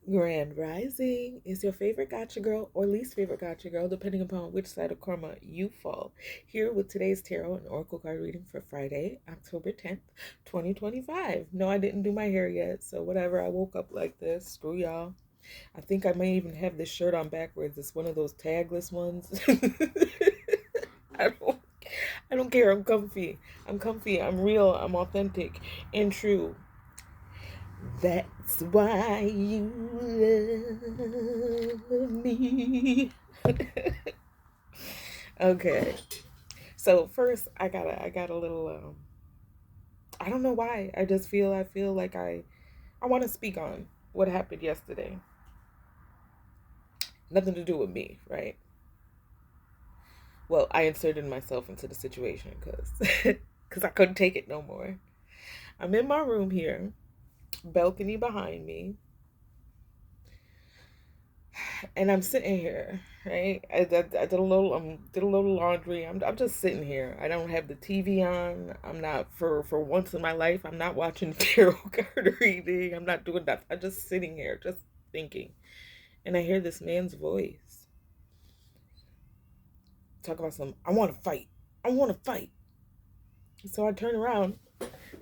Grand Rising is your favorite gotcha girl or least favorite gotcha girl, depending upon which side of karma you fall. Here with today's tarot and oracle card reading for Friday, October 10th, 2025. No, I didn't do my hair yet, so whatever. I woke up like this. Screw y'all. I think I may even have this shirt on backwards. It's one of those tagless ones. I don't I don't care. I'm comfy. I'm comfy. I'm real. I'm authentic and true. That's why you love me. Okay. So first I got a little I don't know why. I feel like I want to speak on what happened yesterday. Nothing to do with me, right? Well, I inserted myself into the situation cuz I couldn't take it no more. I'm in my room here, balcony behind me, and I'm sitting here, right? I did a little did a little laundry. I'm just sitting here. I don't have the TV on. I'm not for once in my life. I'm not watching tarot card reading. I'm not doing that. I'm just sitting here, just thinking, and I hear this man's voice talk about some. I want to fight. I want to fight. So I turn around,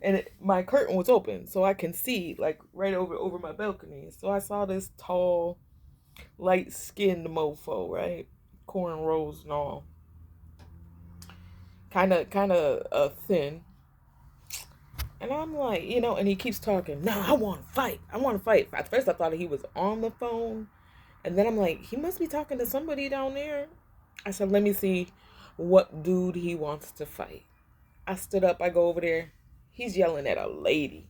and my curtain was open, so I can see like right over my balcony. So I saw this tall, light skinned mofo, right? Cornrows and all. Kind of thin. And I'm like, and he keeps talking. No, I want to fight. I want to fight. At first, I thought he was on the phone. And then I'm like, he must be talking to somebody down there. I said, let me see what dude he wants to fight. I stood up. I go over there. He's yelling at a lady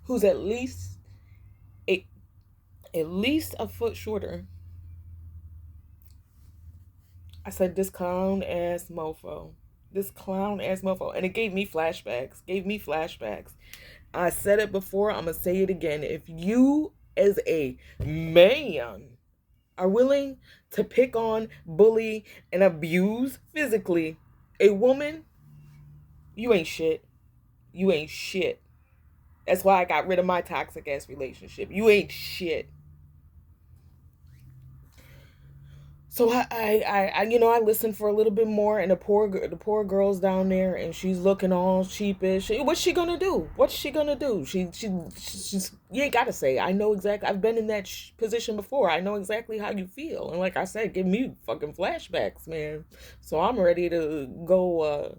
who's a, at least a foot shorter. I said, this clown ass mofo. This clown ass mofo. And it gave me flashbacks. Gave me flashbacks. I said it before. I'm going to say it again. If you, as a man, are willing to pick on, bully, and abuse physically a woman, you ain't shit. You ain't shit. That's why I got rid of my toxic ass relationship. You ain't shit. So I listened for a little bit more, and the poor girl's down there, and she's looking all sheepish. What's she gonna do? What's she gonna do? She's you ain't gotta say. I know exactly. I've been in that position before. I know exactly how you feel, and like I said, give me fucking flashbacks, man. So I'm ready to go.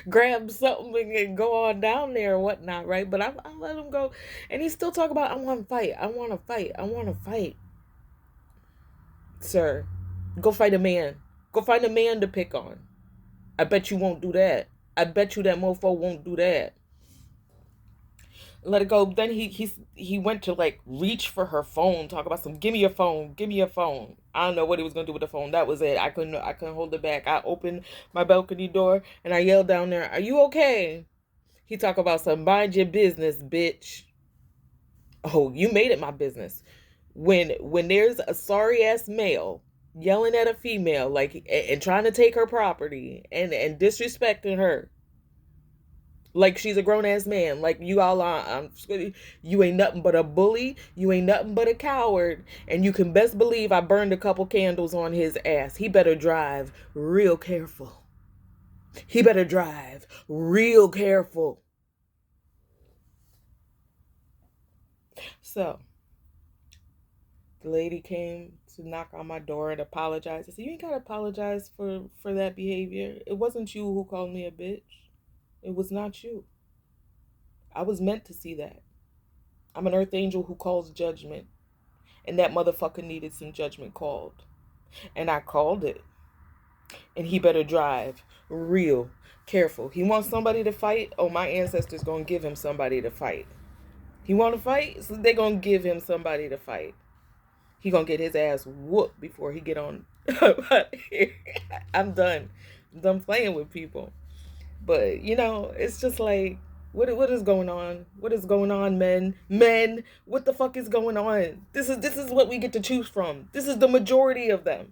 Grab something and go on down there or whatnot, right? But I let him go, and he still talk about I want to fight, I want to fight, I want to fight. Sir, go fight a man. Go find a man to pick on. I bet you won't do that. I bet you that mofo won't do that. Let it go. Then he went to like reach for her phone, talk about some give me your phone, give me your phone. I don't know what he was gonna do with the phone. That was it. I couldn't hold it back. I opened my balcony door and I yelled down there, "Are you okay?" He talk about some mind your business, bitch. Oh, you made it my business. When there's a sorry ass male yelling at a female like and trying to take her property and disrespecting her like she's a grown ass man, like you all are, you ain't nothing but a bully, you ain't nothing but a coward, and you can best believe I burned a couple candles on his ass. He better drive real careful. He better drive real careful. So the lady came to knock on my door and apologize. I said, "You ain't gotta apologize for that behavior. It wasn't you who called me a bitch. It was not you. I was meant to see that. I'm an earth angel who calls judgment, and that motherfucker needed some judgment called, and I called it. And he better drive real careful. He wants somebody to fight. Oh, my ancestors gonna give him somebody to fight. He want to fight, so they gonna give him somebody to fight. He gonna get his ass whooped before he get on." I'm done. I'm done playing with people. But it's just like, what is going on? What is going on, men? Men, what the fuck is going on? This is what we get to choose from. This is the majority of them.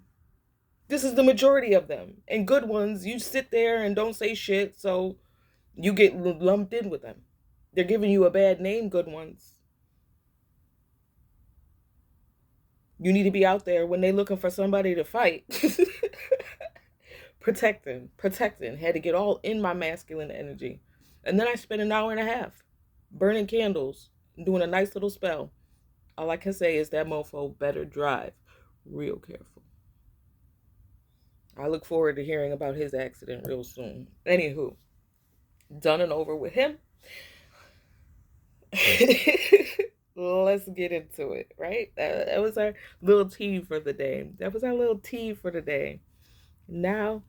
This is the majority of them. And good ones, you sit there and don't say shit, so you get lumped in with them. They're giving you a bad name, good ones. You need to be out there when they're looking for somebody to fight. Protecting. Had to get all in my masculine energy. And then I spent an hour and a half burning candles, doing a nice little spell. All I can say is that mofo better drive real careful. I look forward to hearing about his accident real soon. Anywho, done and over with him. Let's get into it, right? That was our little tea for the day. Now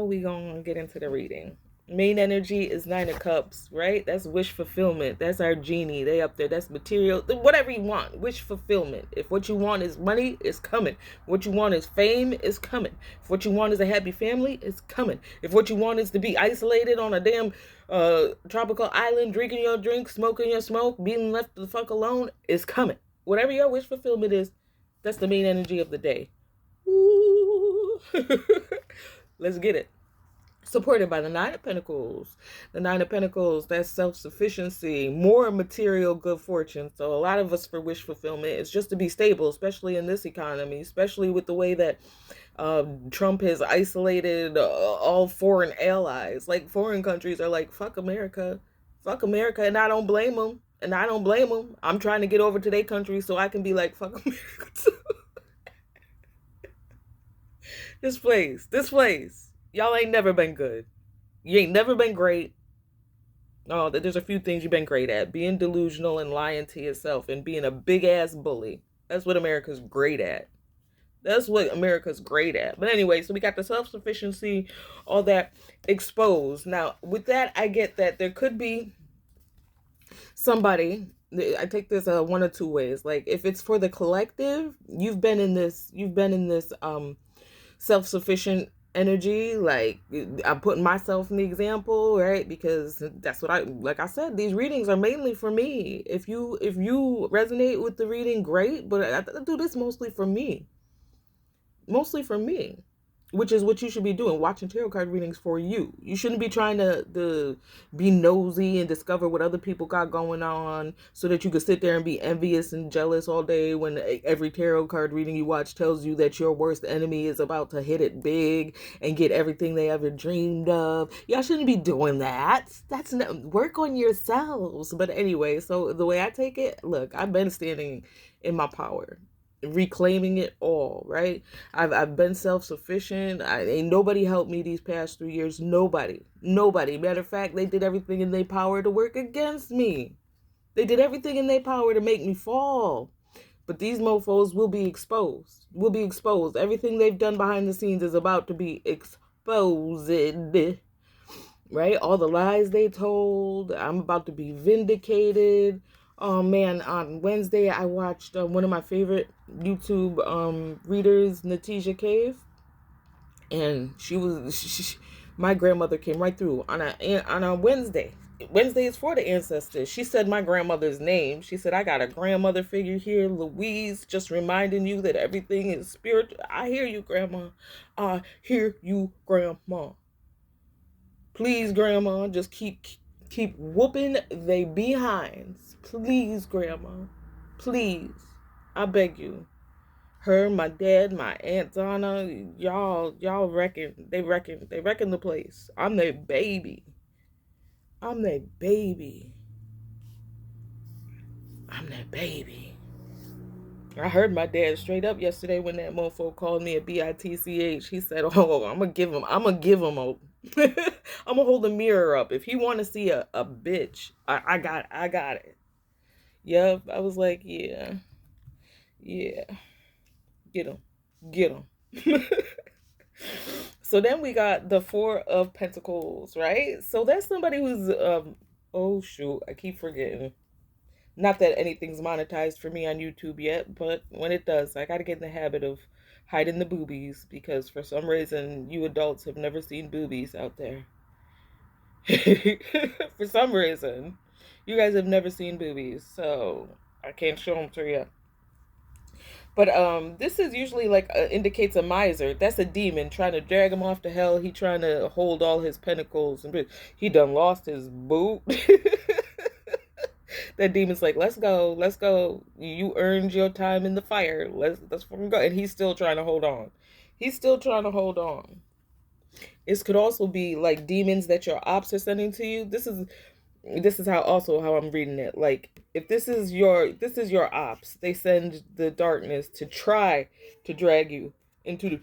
we gonna get into the reading. Main energy is 9 of Cups, right? That's wish fulfillment. That's our genie. They up there. That's material. Whatever you want. Wish fulfillment. If what you want is money, it's coming. What you want is fame, it's coming. If what you want is a happy family, it's coming. If what you want is to be isolated on a damn tropical island, drinking your drink, smoking your smoke, being left the fuck alone, it's coming. Whatever your wish fulfillment is, that's the main energy of the day. Ooh. Let's get it. Supported by the 9 of Pentacles. The 9 of Pentacles, that's self-sufficiency, more material good fortune. So a lot of us for wish fulfillment is just to be stable, especially in this economy, especially with the way that Trump has isolated all foreign allies. Like, foreign countries are like, fuck America, and I don't blame them. I'm trying to get over to their country so I can be like, fuck America too. This place. Y'all ain't never been good. You ain't never been great. Oh, there's a few things you've been great at. Being delusional and lying to yourself and being a big ass bully. That's what America's great at. But anyway, so we got the self-sufficiency, all that exposed. Now, with that, I get that there could be somebody. I take this one or two ways. Like, if it's for the collective, you've been in this self-sufficient energy. Like, I'm putting myself in the example, right? Because that's what like I said, these readings are mainly for me. If you resonate with the reading, great, but I do this mostly for me, which is what you should be doing, watching tarot card readings for you. You shouldn't be trying to be nosy and discover what other people got going on so that you can sit there and be envious and jealous all day when every tarot card reading you watch tells you that your worst enemy is about to hit it big and get everything they ever dreamed of. Y'all shouldn't be doing that. That's not, work on yourselves. But anyway, so the way I take it, look, I've been standing in my power, reclaiming it all, right? I've been self-sufficient. Ain't nobody helped me these past 3 years. Nobody. Matter of fact, they did everything in their power to work against me. They did everything in their power to make me fall. But these mofos will be exposed. Everything they've done behind the scenes is about to be exposed, right? All the lies they told, I'm about to be vindicated. Oh man, on Wednesday I watched one of my favorite YouTube readers, Natisha Cave, and my grandmother came right through on a Wednesday. Wednesday is for the ancestors. She said my grandmother's name. She said, I got a grandmother figure here, Louise, just reminding you that everything is spiritual. I hear you, Grandma. I hear you, Grandma. Please, Grandma, just keep whooping they behinds. Please, Grandma. Please. I beg you. Her, my dad, my Aunt Donna, y'all reckon. They reckon the place. I'm their baby. I heard my dad straight up yesterday when that mofo called me a bitch. He said, "Oh, I'm gonna give him a I'm gonna hold the mirror up. If he want to see a bitch, I got it." Yep, I was like, yeah, get him. So then we got the 4 of Pentacles, right? So that's somebody who's oh shoot, I keep forgetting. Not that anything's monetized for me on YouTube yet, but when it does, I gotta get in the habit of hiding the boobies, because for some reason you adults have never seen boobies out there. For some reason you guys have never seen boobies, so I can't show them to you. But this is usually like indicates a miser. That's a demon trying to drag him off to hell. He trying to hold all his pentacles, and he done lost his boot. That demon's like, let's go, let's go. You earned your time in the fire. Let's fucking go. And he's still trying to hold on. He's still trying to hold on. This could also be like demons that your ops are sending to you. This is how also how I'm reading it. Like if this is your ops, they send the darkness to try to drag you into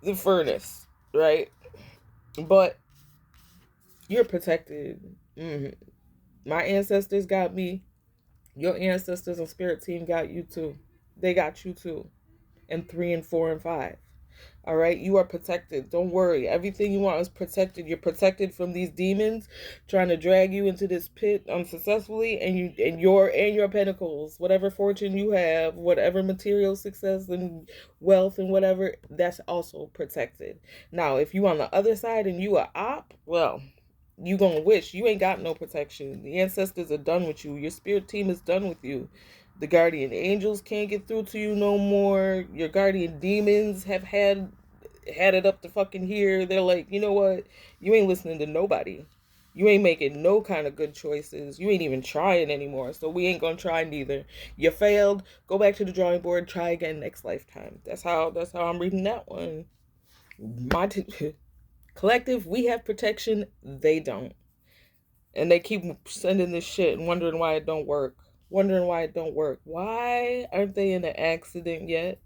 the furnace, right? But you're protected. My ancestors got me. Your ancestors and spirit team got you too. They got you too. And 3 and 4 and 5. All right, you are protected. Don't worry. Everything you want is protected. You're protected from these demons trying to drag you into this pit unsuccessfully, and your pentacles, whatever fortune you have, whatever material success and wealth and whatever, that's also protected. Now, if you on the other side and you a op, well, you gonna wish you ain't got no protection. The ancestors are done with you. Your spirit team is done with you. The guardian angels can't get through to you no more. Your guardian demons have had it up to fucking here. They're like, you know what? You ain't listening to nobody. You ain't making no kind of good choices. You ain't even trying anymore. So we ain't gonna try neither. You failed. Go back to the drawing board. Try again next lifetime. That's how I'm reading that one. Collective, we have protection. They don't. And they keep sending this shit and wondering why it don't work. Why aren't they in an accident yet?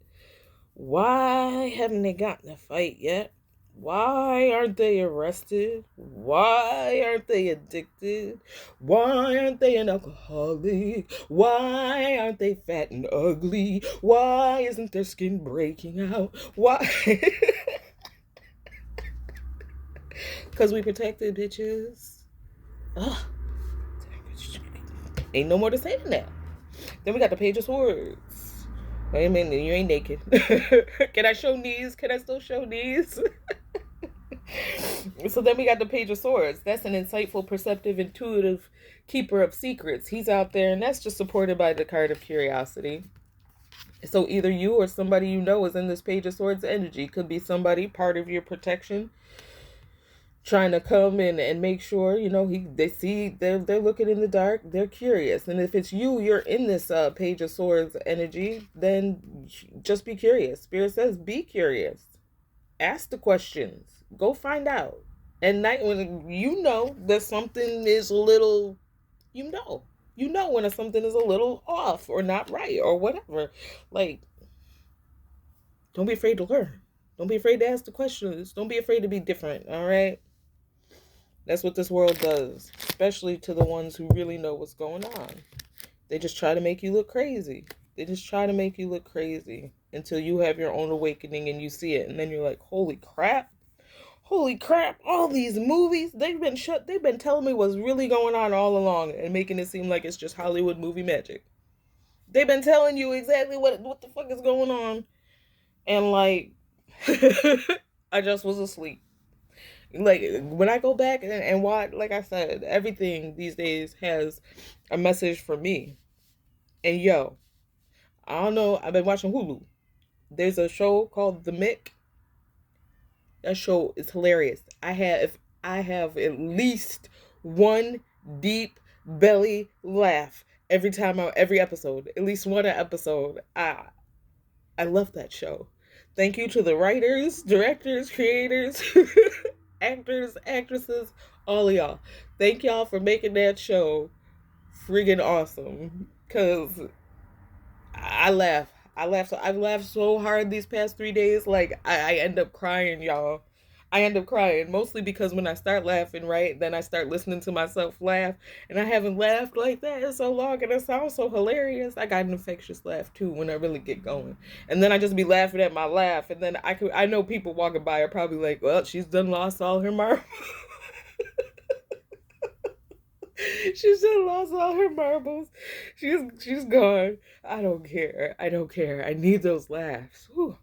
Why haven't they gotten a fight yet? Why aren't they arrested? Why aren't they addicted? Why aren't they an alcoholic? Why aren't they fat and ugly? Why isn't their skin breaking out? Why? Because we protected, bitches. Ugh. Ain't no more to say than that. Then we got the Page of Swords. Wait a minute, you ain't naked. Can I show knees? Can I still show knees? So then we got the Page of Swords. That's an insightful, perceptive, intuitive keeper of secrets. He's out there, and that's just supported by the card of Curiosity. So either you or somebody you know is in this Page of Swords energy. Could be somebody part of your protection, trying to come in and make sure, they're looking in the dark, they're curious. And if it's you, you're in this Page of Swords energy, then just be curious. Spirit says be curious. Ask the questions. Go find out. At night when you know that something is a little, you know when something is a little off or not right or whatever. Like, don't be afraid to learn. Don't be afraid to ask the questions. Don't be afraid to be different, all right? That's what this world does, especially to the ones who really know what's going on. They just try to make you look crazy. Until you have your own awakening and you see it. And then you're like, holy crap, all these movies, they've been telling me what's really going on all along and making it seem like it's just Hollywood movie magic. They've been telling you exactly what the fuck is going on. And like, I just was asleep. Like, when I go back and watch, like I said, everything these days has a message for me. And yo, I don't know, I've been watching Hulu. There's a show called The Mick. That show is hilarious. I have at least one deep belly laugh every episode. At least one episode. I love that show. Thank you to the writers, directors, creators, actors, actresses, all of y'all. Thank y'all for making that show friggin' awesome. Cause I've laughed so hard these past 3 days. Like I end up crying, y'all. I end up crying mostly because when I start laughing, right, then I start listening to myself laugh, and I haven't laughed like that in so long, and it sounds so hilarious. I got an infectious laugh too when I really get going, and then I just be laughing at my laugh, and then I know people walking by are probably like, well, she's done lost all her marbles. She's done lost all her marbles. She's gone. I don't care. I need those laughs. Whew.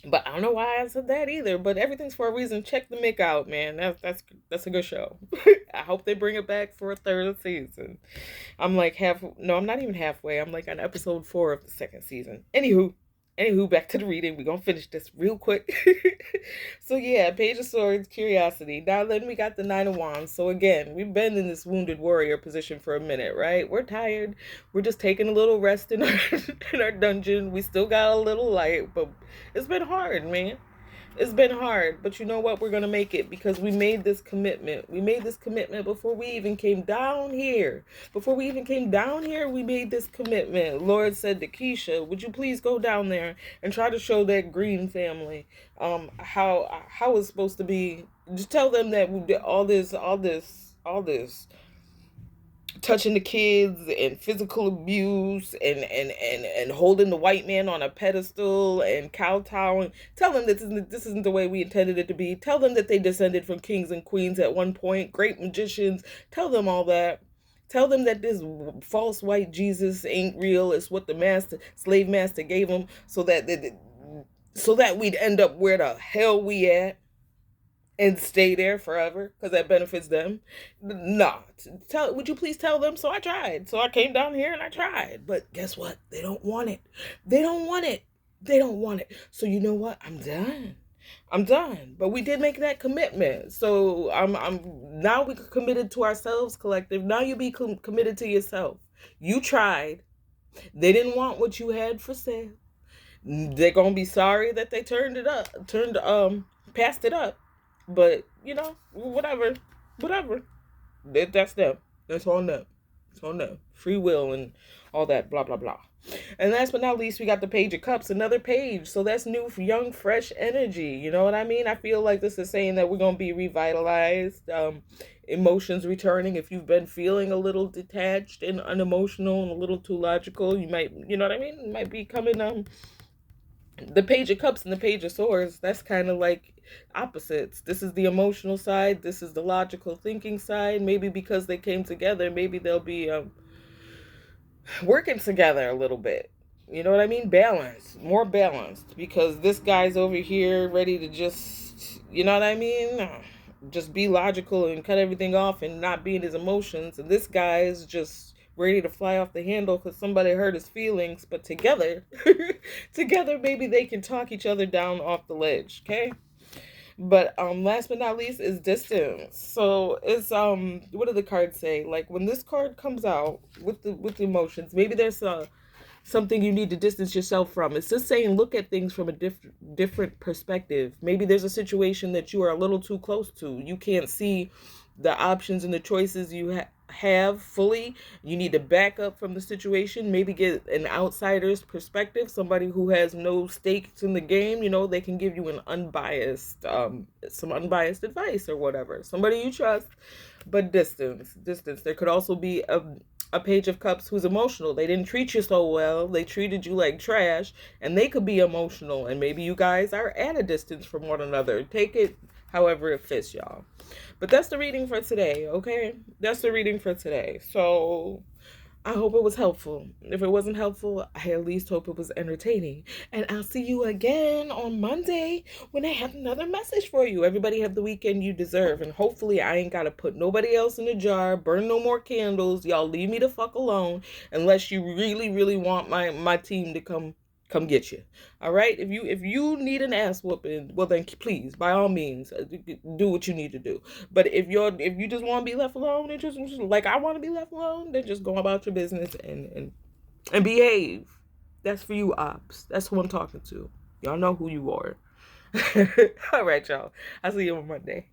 But I don't know why I said that either. But everything's for a reason. Check the Mick out, man. That's a good show. I hope they bring it back for a third season. I'm like I'm not even halfway. I'm like on episode 4 of the second season. Anywho, Anywho, back to the reading. We're going to finish this real quick. So, yeah, Page of Swords, Curiosity. Now, then we got the Nine of Wands. So, again, we've been in this wounded warrior position for a minute, right? We're tired. We're just taking a little rest in our, in our dungeon. We still got a little light, but it's been hard, man. It's been hard, but you know what? We're going to make it because we made this commitment. We made this commitment before we even came down here. Before we even came down here, we made this commitment. Lord said to Keisha, would you please go down there and try to show that Green family how it's supposed to be. Just tell them that all this touching the kids and physical abuse and holding the white man on a pedestal and kowtowing. Tell them that this isn't the way we intended it to be. Tell them that they descended from kings and queens at one point, great magicians. Tell them all that. Tell them that this false white Jesus ain't real. It's what the slave master gave them so that we'd end up where the hell we at and stay there forever because that benefits them. Nah, would you please tell them? So I tried. So I came down here and I tried. But guess what? They don't want it. They don't want it. They don't want it. So you know what? I'm done. I'm done. But we did make that commitment. So I'm now we committed to ourselves, collective. Now you be committed to yourself. You tried. They didn't want what you had for sale. They're gonna be sorry that they passed it up. But, you know, whatever. That's them. That's on them. It's on them. Free will and all that, blah, blah, blah. And last but not least, we got the Page of Cups, another page. So that's new, young, fresh energy. You know what I mean? I feel like this is saying that we're going to be revitalized. Emotions returning. If you've been feeling a little detached and unemotional and a little too logical, you might, you know what I mean? You might be coming, the Page of Cups and the Page of Swords, that's kind of like opposites. This is the emotional side. This is the logical thinking side. Maybe because they came together, maybe they'll be working together a little bit. You know what I mean? Balanced. More balanced. Because this guy's over here ready to just, you know what I mean? Just be logical and cut everything off and not be in his emotions. And this guy is just ready to fly off the handle because somebody hurt his feelings, but together maybe they can talk each other down off the ledge. Okay, but last but not least is distance. So it's what do the cards say? Like when this card comes out with the emotions, maybe there's something you need to distance yourself from. It's just saying look at things from a different perspective. Maybe there's a situation that you are a little too close to. You can't see the options and the choices you have fully. You need to back up from the situation, maybe get an outsider's perspective, somebody who has no stakes in the game. You know, they can give you an unbiased some unbiased advice or whatever, somebody you trust. But distance. There could also be a Page of Cups who's emotional. They didn't treat you so well. They treated you like trash, and they could be emotional, and maybe you guys are at a distance from one another. Take it however it fits, y'all. But that's the reading for today, okay? That's the reading for today. So I hope it was helpful. If it wasn't helpful, I at least hope it was entertaining. And I'll see you again on Monday when I have another message for you. Everybody have the weekend you deserve. And hopefully I ain't got to put nobody else in the jar, burn no more candles. Y'all leave me the fuck alone unless you really, really want my team to come get you. All right? If you need an ass whooping, well then please, by all means, do what you need to do. But if you just want to be left alone and just like I want to be left alone, then just go about your business and behave. That's for you, ops. That's who I'm talking to. Y'all know who you are. All right, y'all. I'll see you on Monday.